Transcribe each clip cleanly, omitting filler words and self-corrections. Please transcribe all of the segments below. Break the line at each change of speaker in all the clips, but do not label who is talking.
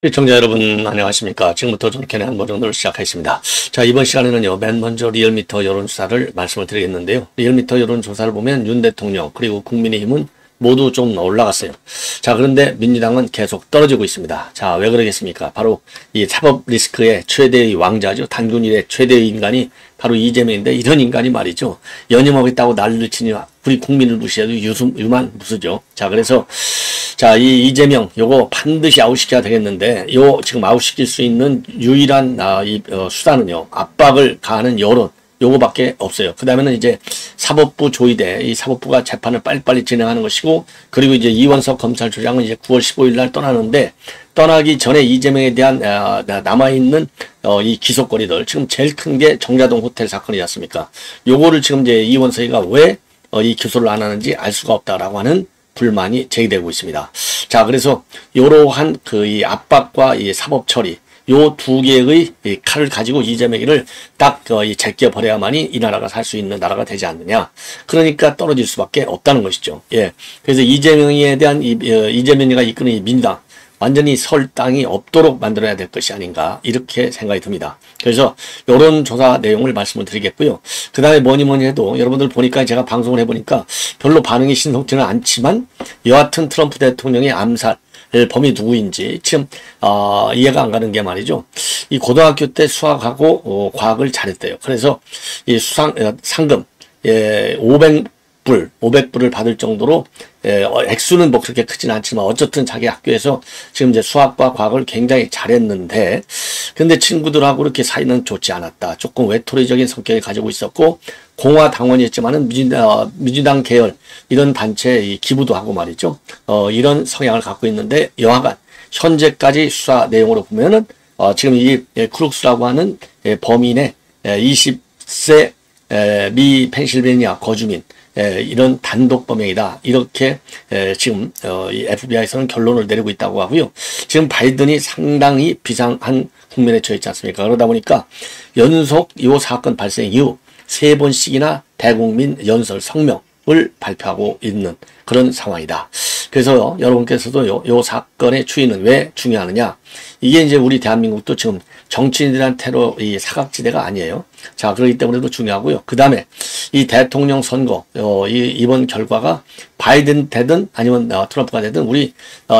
시청자 여러분 안녕하십니까. 지금부터 존켄의 한모정도를 시작하겠습니다. 자, 이번 시간에는요, 맨 먼저 리얼미터 여론조사를 말씀을 드리겠는데요. 리얼미터 여론조사를 보면 윤 대통령 그리고 국민의힘은 모두 좀 올라갔어요. 자, 그런데 민주당은 계속 떨어지고 있습니다. 자, 왜 그러겠습니까? 바로 이 사법 리스크의 최대의 왕자죠. 단군 이래 최대의 인간이 바로 이재명인데, 이런 인간이 말이죠, 연임하겠다고 난리를 치니 우리 국민을 무시해도 유만 무수죠. 자, 그래서 자, 이 이재명 요거 반드시 아웃시켜야 되겠는데, 요 지금 아웃시킬 수 있는 유일한 수단은요, 압박을 가하는 여론 요거밖에 없어요. 그 다음에는 이제 사법부 조의대, 이 사법부가 재판을 빨리빨리 진행하는 것이고, 그리고 이제 이원석 검찰총장은 이제 9월 15일 날 떠나는데, 떠나기 전에 이재명에 대한 남아있는 이 기소거리들, 지금 제일 큰 게 정자동 호텔 사건이지 않습니까? 요거를 지금 이제 이원석이가 왜 이 기소를 안 하는지 알 수가 없다라고 하는 불만이 제기되고 있습니다. 자, 그래서 이러한 이 압박과 이 사법 처리, 요 두 개의 이 칼을 가지고 이재명이를 딱 제껴 버려야만이 이 나라가 살 수 있는 나라가 되지 않느냐. 그러니까 떨어질 수밖에 없다는 것이죠. 예. 그래서 이재명에 대한 이재명이가 이끄는 이 민주당, 완전히 설 땅이 없도록 만들어야 될 것이 아닌가, 이렇게 생각이 듭니다. 그래서 여론조사 내용을 말씀을 드리겠고요. 그 다음에 뭐니 해도 여러분들 보니까, 제가 방송을 해보니까 별로 반응이 신속지는 않지만, 여하튼 트럼프 대통령의 암살 범이 누구인지 지금 이해가 안 가는 게 말이죠, 이 고등학교 때 수학하고 과학을 잘했대요. 그래서 이 상금 500불을 받을 정도로, 액수는 뭐 그렇게 크진 않지만 어쨌든 자기 학교에서 지금 이제 수학과 과학을 굉장히 잘했는데, 근데 친구들하고 이렇게 사이는 좋지 않았다. 조금 외톨이적인 성격을 가지고 있었고, 공화당원이었지만은 민주당 계열 이런 단체에 기부도 하고 말이죠. 이런 성향을 갖고 있는데, 여하간 현재까지 수사 내용으로 보면은 지금 이 크룩스라고 하는 범인의 20세 미 펜실베니아 거주민, 이런 단독범행이다, 이렇게 지금 이 FBI에서는 결론을 내리고 있다고 하고요. 지금 바이든이 상당히 비상한 국면에 처해 있지 않습니까? 그러다 보니까 연속 이 사건 발생 이후 3번씩이나 대국민 연설 성명을 발표하고 있는 그런 상황이다. 그래서 여러분께서도 요 사건의 추이는 왜 중요하느냐? 이게 이제 우리 대한민국도 지금 정치인들한테로 이 사각지대가 아니에요. 자, 그렇기 때문에도 중요하고요. 그 다음에 이 대통령 선거, 이번 결과가 바이든 되든 아니면 트럼프가 되든 우리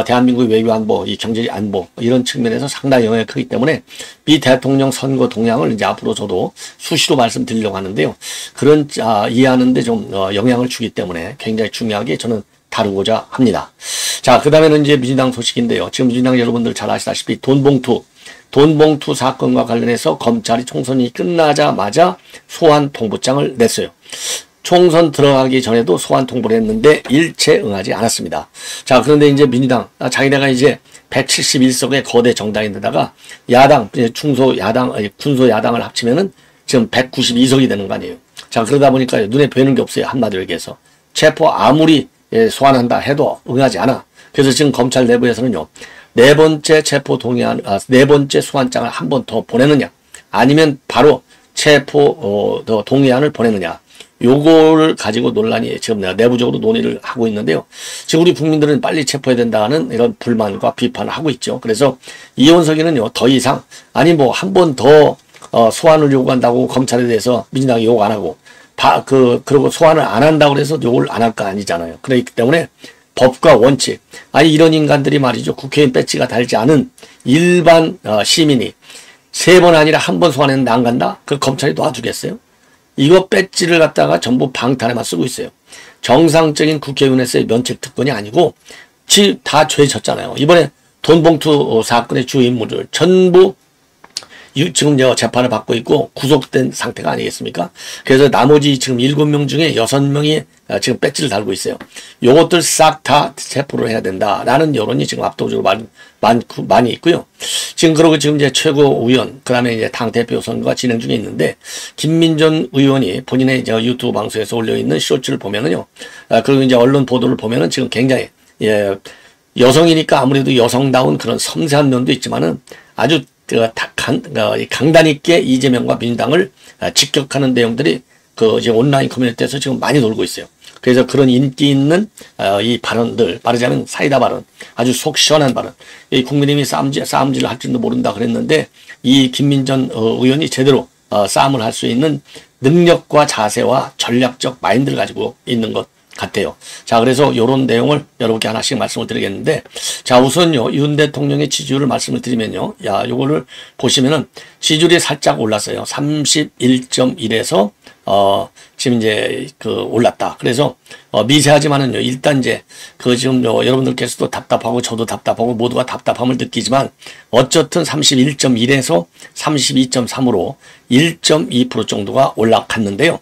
대한민국의 외교 안보, 이 경제 안보, 이런 측면에서 상당히 영향이 크기 때문에 이 대통령 선거 동향을 이제 앞으로 저도 수시로 말씀드리려고 하는데요. 그런 이해하는데 좀 영향을 주기 때문에 굉장히 중요하게 저는 다루고자 합니다. 자, 그 다음에는 이제 민주당 소식인데요. 지금 민주당 여러분들 잘 아시다시피 돈봉투 사건과 관련해서 검찰이 총선이 끝나자마자 소환 통보장을 냈어요. 총선 들어가기 전에도 소환 통보를 했는데 일체 응하지 않았습니다. 자, 그런데 이제 민주당, 자기네가 이제 171석의 거대 정당인데다가 야당, 군소 야당을 합치면은 지금 192석이 되는 거 아니에요. 자, 그러다 보니까 눈에 보이는 게 없어요. 한마디로 얘기해서. 체포 아무리 소환한다 해도 응하지 않아. 그래서 지금 검찰 내부에서는요, 네 번째 소환장을 한 번 더 보내느냐, 아니면 바로 체포 동의안을 보내느냐, 요거를 가지고 논란이 지금 내부적으로 논의를 하고 있는데요. 지금 우리 국민들은 빨리 체포해야 된다는 이런 불만과 비판을 하고 있죠. 그래서 이원석이는요, 더 이상, 아니 뭐 한 번 더 소환을 요구한다고 검찰에 대해서 민주당이 욕 안 하고, 그리고 소환을 안 한다고 그래서 욕을 안 할 거 아니잖아요. 그렇기 때문에 법과 원칙, 아니 이런 인간들이 말이죠, 국회의원 배지가 달지 않은 일반 시민이 3번 아니라 한 번 소환했는데 안 간다? 그 검찰이 놔주겠어요? 이거 배지를 갖다가 전부 방탄에만 쓰고 있어요. 정상적인 국회의원에서의 면책 특권이 아니고 다 죄 졌잖아요. 이번에 돈봉투 사건의 주 인물을 전부 지금 재판을 받고 있고 구속된 상태가 아니겠습니까? 그래서 나머지 지금 7명 중에 6명이 지금 배지를 달고 있어요. 요것들 싹 다 체포를 해야 된다라는 여론이 지금 압도적으로 많이 있고요. 지금 그러고 지금 이제 최고위원, 그 다음에 이제 당대표 선거가 진행 중에 있는데, 김민전 의원이 본인의 이제 유튜브 방송에서 올려있는 쇼츠를 보면은요, 그리고 이제 언론 보도를 보면은 지금 굉장히, 여성이니까 아무래도 여성다운 그런 섬세한 면도 있지만은 아주 강단 있게 이재명과 민주당을 직격하는 내용들이 이제 온라인 커뮤니티에서 지금 많이 돌고 있어요. 그래서 그런 인기 있는 이 발언들, 말하자면 사이다 발언, 아주 속 시원한 발언. 이 국민의힘이 싸움질을 할 줄도 모른다 그랬는데 이 김민전 의원이 제대로 싸움을 할 수 있는 능력과 자세와 전략적 마인드를 가지고 있는 것 같아요. 자, 그래서 이런 내용을 여러분께 하나씩 말씀을 드리겠는데, 자, 우선요, 윤 대통령의 지지율을 말씀을 드리면요, 요거를 보시면은 지지율이 살짝 올랐어요. 31.1에서 지금 이제 올랐다. 그래서 미세하지만은요, 일단 이제 지금 여러분들께서도 답답하고 저도 답답하고 모두가 답답함을 느끼지만 어쨌든 31.1에서 32.3으로 1.2% 정도가 올라갔는데요.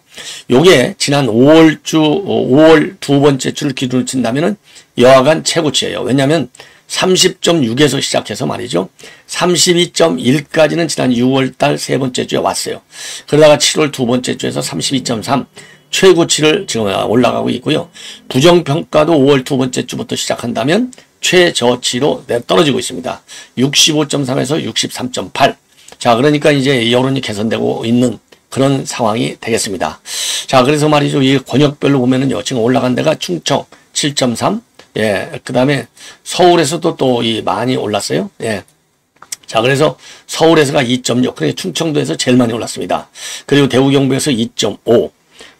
요게 지난 5월 두 번째 주를 기준으로 친다면은 여하간 최고치예요. 왜냐하면 30.6에서 시작해서 말이죠. 32.1까지는 지난 6월달 세 번째 주에 왔어요. 그러다가 7월 두 번째 주에서 32.3 최고치를 지금 올라가고 있고요. 부정평가도 5월 두 번째 주부터 시작한다면 최저치로 떨어지고 있습니다. 65.3에서 63.8. 자, 그러니까 이제 여론이 개선되고 있는 그런 상황이 되겠습니다. 자, 그래서 말이죠. 이 권역별로 보면은요. 지금 올라간 데가 충청 7.3. 예, 그 다음에 서울에서도 또 많이 올랐어요. 예. 자, 그래서 서울에서가 2.6. 그러니까 충청도에서 제일 많이 올랐습니다. 그리고 대구 경북에서 2.5.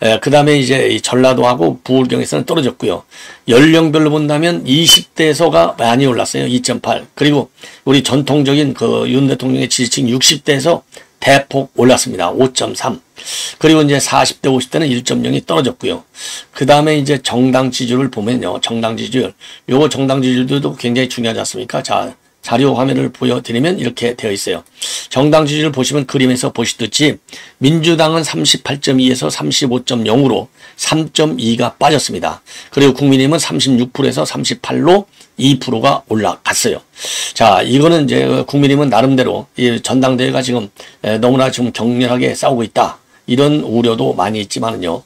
예, 그 다음에 이제 이 전라도하고 부울경에서는 떨어졌고요. 연령별로 본다면 20대에서가 많이 올랐어요. 2.8. 그리고 우리 전통적인 윤 대통령의 지지층 60대에서 대폭 올랐습니다. 5.3. 그리고 이제 40대, 50대는 1.0이 떨어졌고요. 그 다음에 이제 정당 지지율을 보면요. 정당 지지율. 요거 정당 지지율도 굉장히 중요하지 않습니까? 자, 자료 화면을 보여드리면 이렇게 되어 있어요. 정당 지지율 보시면 그림에서 보시듯이 민주당은 38.2에서 35.0으로 3.2가 빠졌습니다. 그리고 국민의힘은 36%에서 38로 2%가 올라갔어요. 자, 이거는 이제 국민의힘은 나름대로 이 전당대회가 지금 너무나 지금 격렬하게 싸우고 있다. 이런 우려도 많이 있지만은요.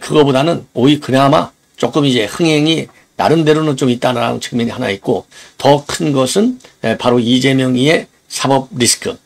그거보다는 오히려 그나마 조금 이제 흥행이 나름대로는 좀 있다는 측면이 하나 있고, 더 큰 것은 바로 이재명의 사법 리스크.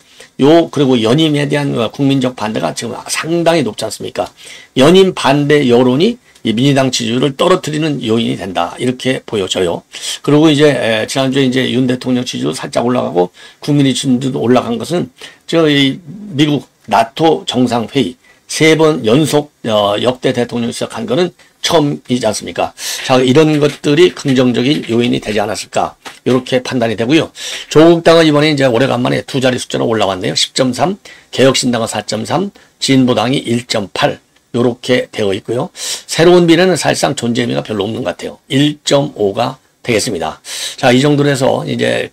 그리고 연임에 대한 국민적 반대가 지금 상당히 높지 않습니까? 연임 반대 여론이 이 민주당 지지율을 떨어뜨리는 요인이 된다. 이렇게 보여져요. 그리고 이제 지난주에 이제 윤 대통령 지지율 살짝 올라가고 국민의 지지율도 올라간 것은 이 미국 나토 정상회의 3번 연속 역대 대통령이 시작한 거는 처음이지 않습니까? 자, 이런 것들이 긍정적인 요인이 되지 않았을까? 이렇게 판단이 되고요. 조국당은 이번에 이제 오래간만에 두 자리 숫자로 올라왔네요. 10.3, 개혁신당은 4.3, 진보당이 1.8 이렇게 되어 있고요. 새로운 미래는 사실상 존재 의미가 별로 없는 것 같아요. 1.5가 되겠습니다. 자, 이 정도로 해서 이제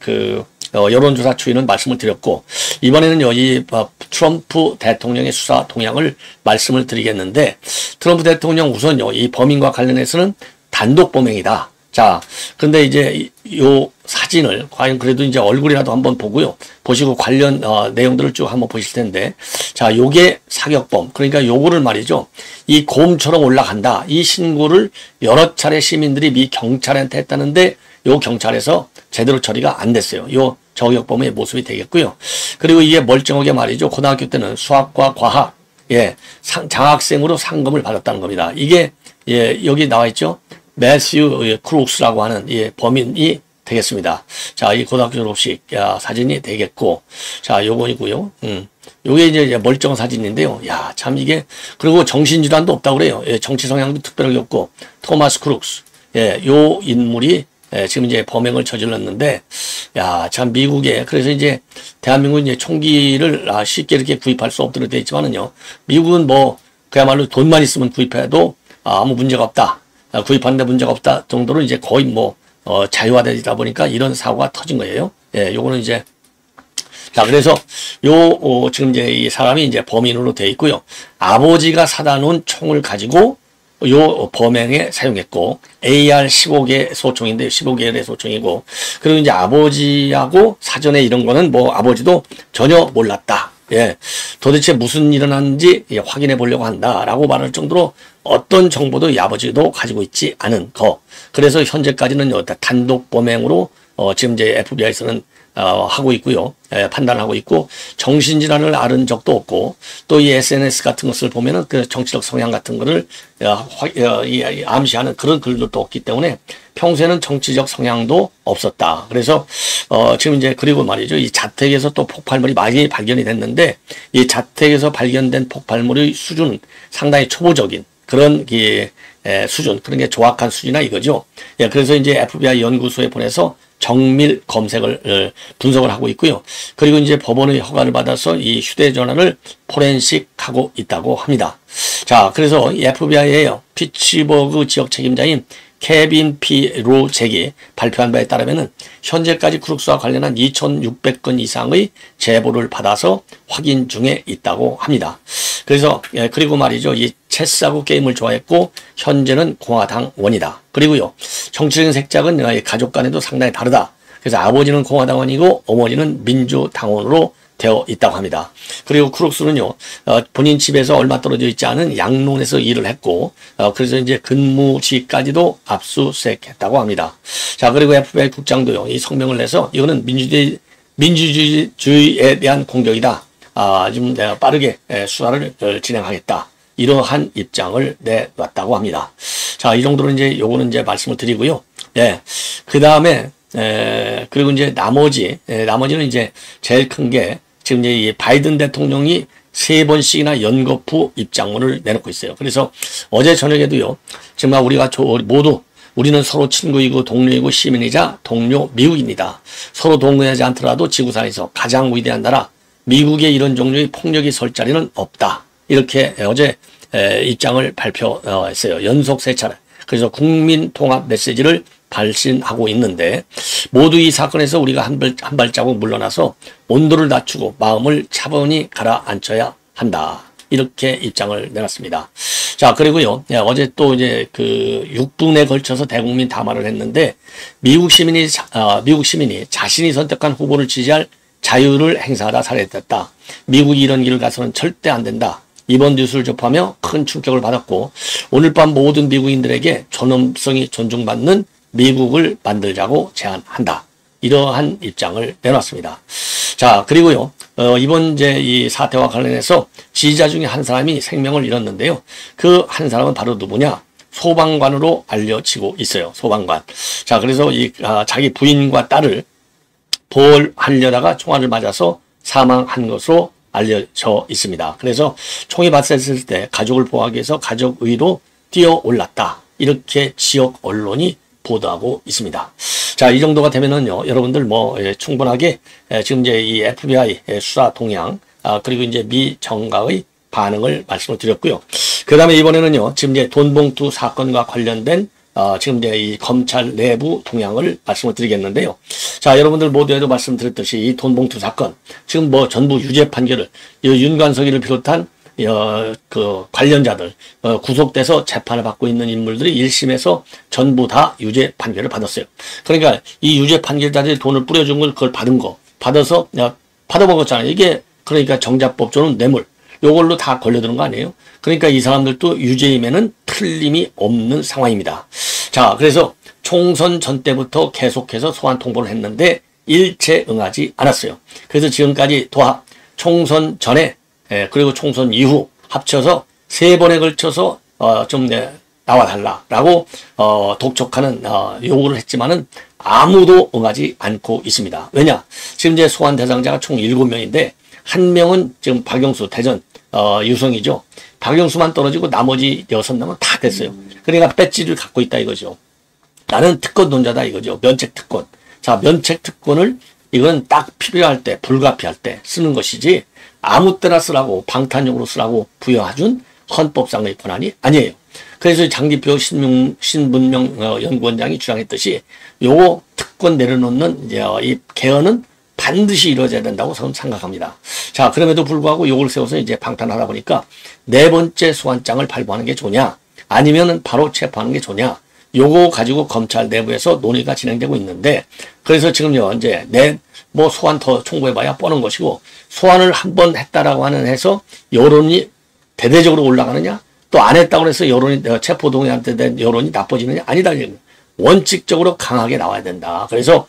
여론조사 추이는 말씀을 드렸고, 이번에는요, 이 트럼프 대통령의 수사 동향을 말씀을 드리겠는데, 트럼프 대통령 우선요, 이 범인과 관련해서는 단독 범행이다. 자, 근데 이제 요 사진을 과연 그래도 이제 얼굴이라도 한번 보고요. 보시고 관련 내용들을 쭉 한번 보실 텐데, 자, 요게 사격범. 그러니까 요거를 말이죠. 이 곰처럼 올라간다. 이 신고를 여러 차례 시민들이 미 경찰한테 했다는데, 요 경찰에서 제대로 처리가 안 됐어요. 요 저격범의 모습이 되겠고요. 그리고 이게 멀쩡하게 말이죠. 고등학교 때는 수학과 과학, 장학생으로 상금을 받았다는 겁니다. 이게, 여기 나와 있죠. 매스유 크룩스라고 하는 범인이 되겠습니다. 자, 이 고등학교 졸업식 사진이 되겠고, 자, 요거이고요. 요게 이제 멀쩡한 사진인데요. 야, 참 이게, 그리고 정신질환도 없다고 그래요. 정치 성향도 특별하게 없고, 토마스 크룩스. 요 인물이 지금 이제 범행을 저질렀는데, 야, 참 미국에, 그래서 이제 대한민국은 이제 총기를 쉽게 이렇게 구입할 수 없도록 되어 있지만은요, 미국은 뭐 그야말로 돈만 있으면 구입해도 아무 문제가 없다. 구입하는데 문제가 없다 정도로 이제 거의 자유화되다 보니까 이런 사고가 터진 거예요. 요거는 이제, 자, 그래서 지금 이제 이 사람이 이제 범인으로 되어 있고요. 아버지가 사다 놓은 총을 가지고 요 범행에 사용했고, AR 15개 소총인데 15개의 소총이고, 그리고 이제 아버지하고 사전에 이런 거는 아버지도 전혀 몰랐다. 도대체 무슨 일이 일어났는지 확인해 보려고 한다라고 말할 정도로 어떤 정보도 이 아버지도 가지고 있지 않은 거. 그래서 현재까지는 단독 범행으로 지금 이제 FBI에서는 하고 있고요. 판단하고 있고 정신질환을 앓은 적도 없고 또 이 SNS 같은 것을 보면은 그 정치적 성향 같은 거를 암시하는 그런 글들도 없기 때문에 평소에는 정치적 성향도 없었다. 그래서 지금 이제 그리고 말이죠. 이 자택에서 또 폭발물이 많이 발견이 됐는데 이 자택에서 발견된 폭발물의 수준은 상당히 초보적인 그런 수준, 그런 게 조악한 수준이나 이거죠. 예, 그래서 이제 FBI 연구소에 보내서 정밀 검색을 분석을 하고 있고요. 그리고 이제 법원의 허가를 받아서 이 휴대전화를 포렌식하고 있다고 합니다. 자, 그래서 이 FBI의 피츠버그 지역 책임자인 케빈 P. 로잭이 발표한 바에 따르면은 현재까지 크룩스와 관련한 2,600건 이상의 제보를 받아서 확인 중에 있다고 합니다. 그래서 그리고 말이죠. 이 체스하고 게임을 좋아했고 현재는 공화당원이다. 그리고요. 정치적인 색작은 가족 간에도 상당히 다르다. 그래서 아버지는 공화당원이고 어머니는 민주당원으로 되어 있다고 합니다. 그리고 크룩스는요, 본인 집에서 얼마 떨어져 있지 않은 양론에서 일을 했고, 그래서 이제 근무지까지도 압수수색했다고 합니다. 자, 그리고 FBI 국장도요, 이 성명을 내서 이거는 민주주의에 대한 공격이다. 좀 빠르게 수사를 진행하겠다. 이러한 입장을 내놨다고 합니다. 자, 이 정도로 이제 요거는 이제 말씀을 드리고요. 예. 그 다음에, 그리고 이제 나머지는 이제 제일 큰 게 지금 이제 이 바이든 대통령이 3번씩이나 연거푸 입장문을 내놓고 있어요. 그래서 어제 저녁에도요, 정말 우리가 모두 우리는 서로 친구이고 동료이고 시민이자 동료 미국입니다. 서로 동의하지 않더라도 지구상에서 가장 위대한 나라 미국의 이런 종류의 폭력이 설 자리는 없다. 이렇게 어제 입장을 발표했어요. 연속 3차례. 그래서 국민 통합 메시지를 발신하고 있는데 모두 이 사건에서 우리가 한 발자국 물러나서 온도를 낮추고 마음을 차분히 가라앉혀야 한다. 이렇게 입장을 내놨습니다. 자, 그리고요. 어제 또 이제 그 6분에 걸쳐서 대국민 담화를 했는데 미국 시민이 자신이 선택한 후보를 지지할 자유를 행사하다 살해됐다. 미국이 이런 길을 가서는 절대 안 된다. 이번 뉴스를 접하며 큰 충격을 받았고 오늘 밤 모든 미국인들에게 존엄성이 존중받는 미국을 만들자고 제안한다. 이러한 입장을 내놨습니다. 자, 그리고요. 이번 이제 이 사태와 관련해서 지지자 중에 한 사람이 생명을 잃었는데요. 그 한 사람은 바로 누구냐? 소방관으로 알려지고 있어요. 소방관. 자, 그래서 자기 부인과 딸을 보호하려다가 총알을 맞아서 사망한 것으로 알려져 있습니다. 그래서 총이 발사했을 때 가족을 보호하기 위해서 가족의로 뛰어올랐다. 이렇게 지역 언론이 보도하고 있습니다. 자, 이 정도가 되면은요, 여러분들 충분하게 지금 이제 이 FBI 수사 동향, 그리고 이제 미 정가의 반응을 말씀을 드렸고요. 그 다음에 이번에는요, 지금 이제 돈봉투 사건과 관련된 지금 이제 이 검찰 내부 동향을 말씀을 드리겠는데요. 자, 여러분들 모두에도 말씀드렸듯이 이 돈봉투 사건, 지금 전부 유죄 판결을, 윤관석이를 비롯한 그 관련자들, 구속돼서 재판을 받고 있는 인물들이 1심에서 전부 다 유죄 판결을 받았어요. 그러니까 이 유죄 판결자들이 돈을 뿌려준 걸 그걸 받아서 받아먹었잖아요. 이게 그러니까 정자법조는 뇌물. 요걸로 다 걸려드는 거 아니에요? 그러니까 이 사람들도 유죄임에는 틀림이 없는 상황입니다. 자, 그래서 총선 전 때부터 계속해서 소환 통보를 했는데 일체 응하지 않았어요. 그래서 지금까지 총선 전에 그리고 총선 이후 합쳐서 3번에 걸쳐서 좀 나와달라라고 독촉하는 요구를 했지만은 아무도 응하지 않고 있습니다. 왜냐? 지금 이제 소환 대상자가 총 7명인데 1명은 지금 박영수 대전 유성이죠. 박영수만 떨어지고 나머지 6명은 다 됐어요. 그러니까 배지를 갖고 있다 이거죠. 나는 특권론자다 이거죠. 면책특권. 자, 면책특권을 이건 딱 필요할 때, 불가피할 때 쓰는 것이지 아무 때나 쓰라고 방탄용으로 쓰라고 부여해준 헌법상의 권한이 아니에요. 그래서 장기표 신분명 연구원장이 주장했듯이 요거 특권 내려놓는 이 개헌은 반드시 이루어져야 된다고 저는 생각합니다. 자, 그럼에도 불구하고 요걸 세워서 이제 방탄하다 보니까 4번째 소환장을 발부하는 게 좋냐, 아니면은 바로 체포하는 게 좋냐, 요거 가지고 검찰 내부에서 논의가 진행되고 있는데, 그래서 지금요, 이제 소환 더 청구해봐야 뻔한 것이고, 소환을 한번 했다라고 하는 해서 여론이 대대적으로 올라가느냐, 또 안 했다고 해서 여론이, 체포동의한테 된 여론이 나빠지느냐, 아니다. 원칙적으로 강하게 나와야 된다. 그래서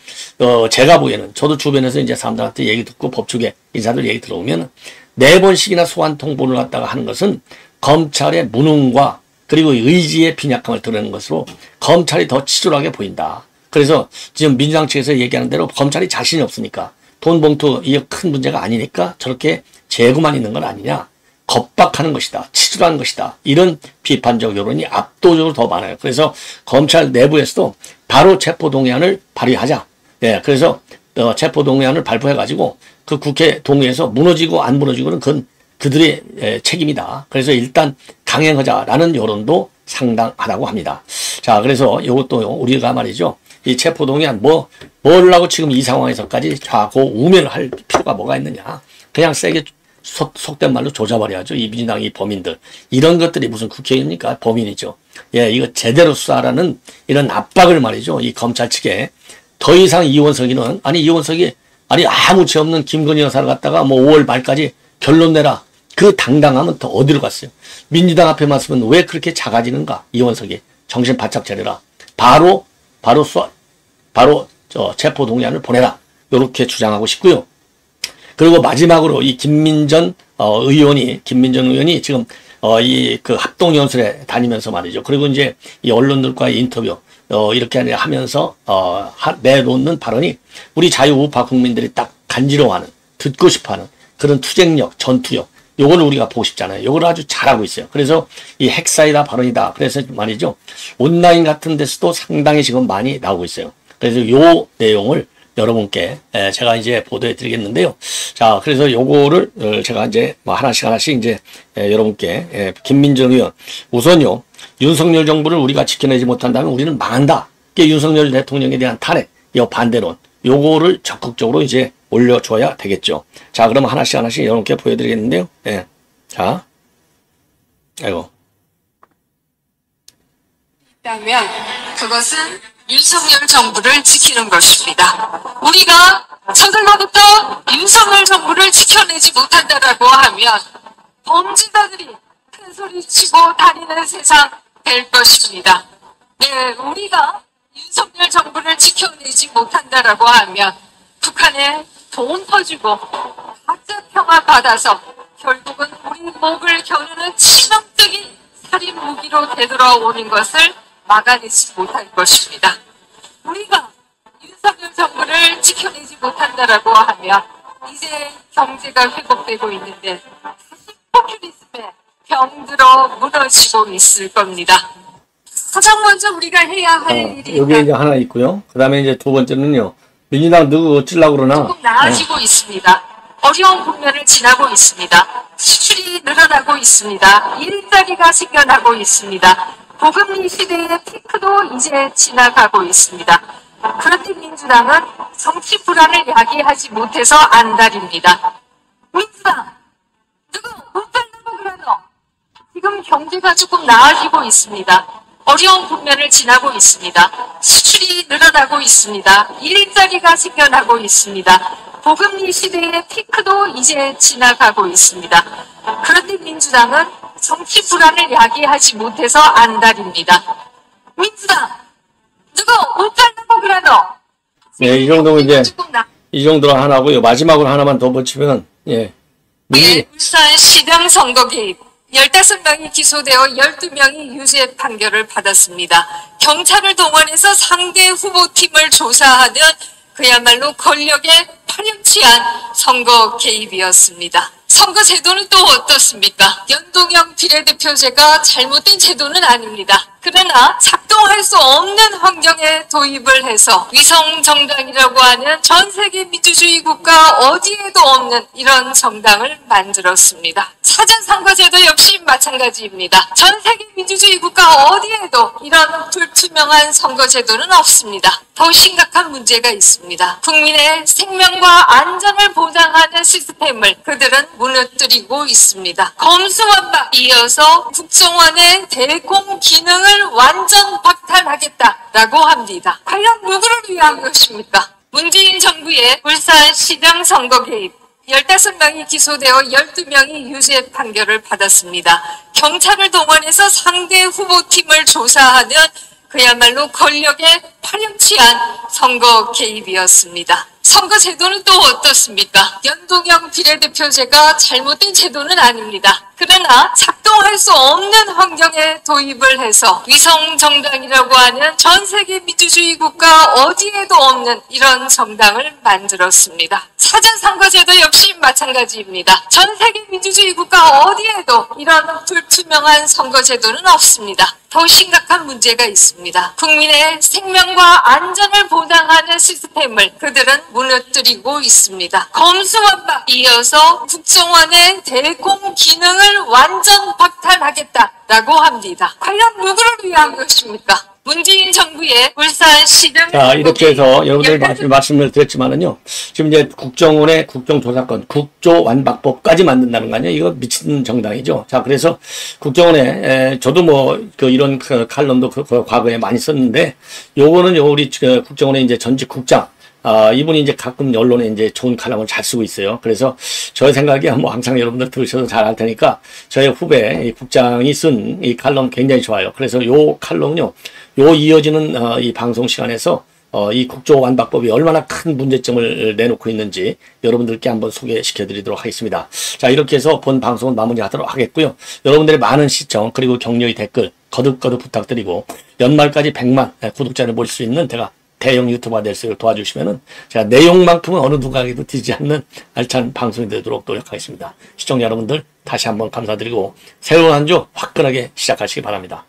제가 보기에는 저도 주변에서 이제 사람들한테 얘기 듣고 법조계 인사들 얘기 들어오면 4번씩이나 소환 통보를 갖다가 하는 것은 검찰의 무능과 그리고 의지의 빈약함을 드러내는 것으로 검찰이 더 치졸하게 보인다. 그래서 지금 민주당 측에서 얘기하는 대로 검찰이 자신이 없으니까 돈 봉투 이게 큰 문제가 아니니까 저렇게 재고만 있는 건 아니냐. 겁박하는 것이다. 치졸한 것이다. 이런 비판적 여론이 압도적으로 더 많아요. 그래서 검찰 내부에서도 바로 체포동의안을 발의하자. 예, 그래서 체포동의안을 발표해가지고 그 국회 동의에서 무너지고 안 무너지고는 그건 그들의 책임이다. 그래서 일단 강행하자라는 여론도 상당하다고 합니다. 자, 그래서 이것도 우리가 말이죠. 이 체포동의안 뭘 하고 지금 이 상황에서까지 좌고우면을 할 필요가 뭐가 있느냐. 그냥 세게 속된 말로 조져버려야죠. 이 민주당 이 범인들. 이런 것들이 무슨 국회의원입니까? 범인이죠. 예, 이거 제대로 수사하라는 이런 압박을 말이죠. 이 검찰 측에 더 이상 이원석이는 이원석이 아무 죄 없는 김건희 여사를 갖다가 5월 말까지 결론 내라. 그 당당함은 더 어디로 갔어요? 민주당 앞에 맞으면 왜 그렇게 작아지는가? 이원석이 정신 바짝 차려라. 바로 체포동의안을 보내라. 이렇게 주장하고 싶고요. 그리고 마지막으로 이 김민전 의원이 지금 그 합동연설에 다니면서 말이죠. 그리고 이제 이 언론들과의 인터뷰 이렇게 하면서 내놓는 발언이 우리 자유우파 국민들이 딱 간지러워하는, 듣고 싶어하는 그런 투쟁력, 전투력, 요거를 우리가 보고 싶잖아요. 요거를 아주 잘하고 있어요. 그래서 이 핵사이다 발언이다. 그래서 말이죠. 온라인 같은 데서도 상당히 지금 많이 나오고 있어요. 그래서 요 내용을 여러분께 제가 이제 보도해 드리겠는데요. 자, 그래서 요거를 제가 이제 하나씩 이제 여러분께 김민정 의원 우선요. 윤석열 정부를 우리가 지켜내지 못한다면 우리는 망한다. 이게 윤석열 대통령에 대한 탄핵, 이 반대론 요거를 적극적으로 이제 올려줘야 되겠죠. 자, 그럼 하나씩 여러분께 보여드리겠는데요. 예. 자, 아이고.
있다면 그것은 윤석열 정부를 지키는 것입니다. 우리가 서둘러부터 윤석열 정부를 지켜내지 못한다라고 하면 범죄자들이 큰 소리치고 다니는 세상 될 것입니다. 네, 우리가 윤석열 정부를 지켜내지 못한다라고 하면 북한에 돈 퍼주고 가짜 평화 받아서 결국은 우리 목을 겨누는 치명적인 살인 무기로 되돌아오는 것을 막아내지 못할 것입니다. 우리가 윤석열 정부를 지켜내지 못한다라고 하면 이제 경제가 회복되고 있는데 다시 포퓰리즘에 병들어 무너지고 있을 겁니다. 가장 먼저 우리가 해야 할 일이
여기 이제 하나 있고요. 그 다음에 이제 두 번째는요. 민주당 누구 어찌려고 그러나
조금 나아지고 있습니다. 어려운 국면을 지나고 있습니다. 수출이 늘어나고 있습니다. 일자리가 생겨나고 있습니다. 고금리 시대의 피크도 이제 지나가고 있습니다. 그런데 민주당은 정치 불안을 야기하지 못해서 안달입니다. 민주당, 누구 못 살려고 그러노? 지금 경제가 조금 나아지고 있습니다. 어려운 국면을 지나고 있습니다. 수출이 늘어나고 있습니다. 일자리가 생겨나고 있습니다. 고금리 시대의 피크도 이제 지나가고 있습니다. 그런데 민주당은 정치 불안을 야기하지 못해서 안달입니다. 민주당, 누구 못 살려고 그러노?
네, 이 정도면 이제 이 정도로 하나고요. 마지막으로 하나만 더 붙이면
울산 시장 선거 개입 15명이 기소되어 12명이 유죄 판결을 받았습니다. 경찰을 동원해서 상대 후보팀을 조사하는 그야말로 권력에 파렴치한 선거 개입이었습니다. 선거 제도는 또 어떻습니까? 연동형 비례대표제가 잘못된 제도는 아닙니다. 그러나 작동할 수 없는 환경에 도입을 해서 위성정당이라고 하는 전 세계 민주주의 국가 어디에도 없는 이런 정당을 만들었습니다. 사전선거제도 역시 마찬가지입니다. 전 세계 민주주의 국가 어디에도 이런 불투명한 선거제도는 없습니다. 더 심각한 문제가 있습니다. 국민의 생명과 안전을 보장하는 시스템을 그들은 무너뜨리고 있습니다. 검수완박 이어서 국정원의 대공 기능을 완전 박탈하겠다라고 합니다. 과연 누구를 위한 것입니까? 문재인 정부의 울산시장 선거 개입 15명이 기소되어 12명이 유죄 판결을 받았습니다. 경찰을 동원해서 상대 후보팀을 조사하는 그야말로 권력에 파렴치한 선거 개입이었습니다. 선거 제도는 또 어떻습니까? 연동형 비례대표제가 잘못된 제도는 아닙니다. 그러나 작동할 수 없는 환경에 도입을 해서 위성정당이라고 하는 전 세계 민주주의 국가 어디에도 없는 이런 정당을 만들었습니다. 사전선거제도 역시 마찬가지입니다. 전 세계 민주주의 국가 어디에도 이런 불투명한 선거제도는 없습니다. 더 심각한 문제가 있습니다. 국민의 생명과 안전을 보장하는 시스템을 그들은 무너뜨리고 있습니다. 검수완박 이어서 국정원의 대공 기능을 완전 박탈하겠다라고 합니다. 과연 누구를 위한 것입니까? 문재인 정부의 울산시장.
자, 이렇게 해서 여러분들 말씀을 드렸지만은요. 지금 이제 국정원의 국정조사권, 국조완박법까지 만든다는 거 아니에요? 이거 미친 정당이죠. 자, 그래서 국정원에, 저도 뭐, 이런 칼럼도 과거에 많이 썼는데, 요거는 우리 국정원의 이제 전직 국장, 이분이 이제 가끔 언론에 이제 좋은 칼럼을 잘 쓰고 있어요. 그래서 저의 생각에 뭐 항상 여러분들 들으셔도 잘 알 테니까 저의 후배 이 국장이 쓴 이 칼럼 굉장히 좋아요. 그래서 요 칼럼은요, 요 이어지는 이 방송 시간에서 이 국조완박법이 얼마나 큰 문제점을 내놓고 있는지 여러분들께 한번 소개시켜 드리도록 하겠습니다. 자, 이렇게 해서 본 방송은 마무리하도록 하겠고요. 여러분들의 많은 시청 그리고 격려의 댓글 거듭거듭 부탁드리고 연말까지 100만 구독자를 모실 수 있는 제가 대형 유튜버가 될 수 있도록 도와주시면은 제가 내용만큼은 어느 누가에도 뒤지 않는 알찬 방송이 되도록 노력하겠습니다. 시청자 여러분들 다시 한번 감사드리고 새로운 한 주 화끈하게 시작하시기 바랍니다.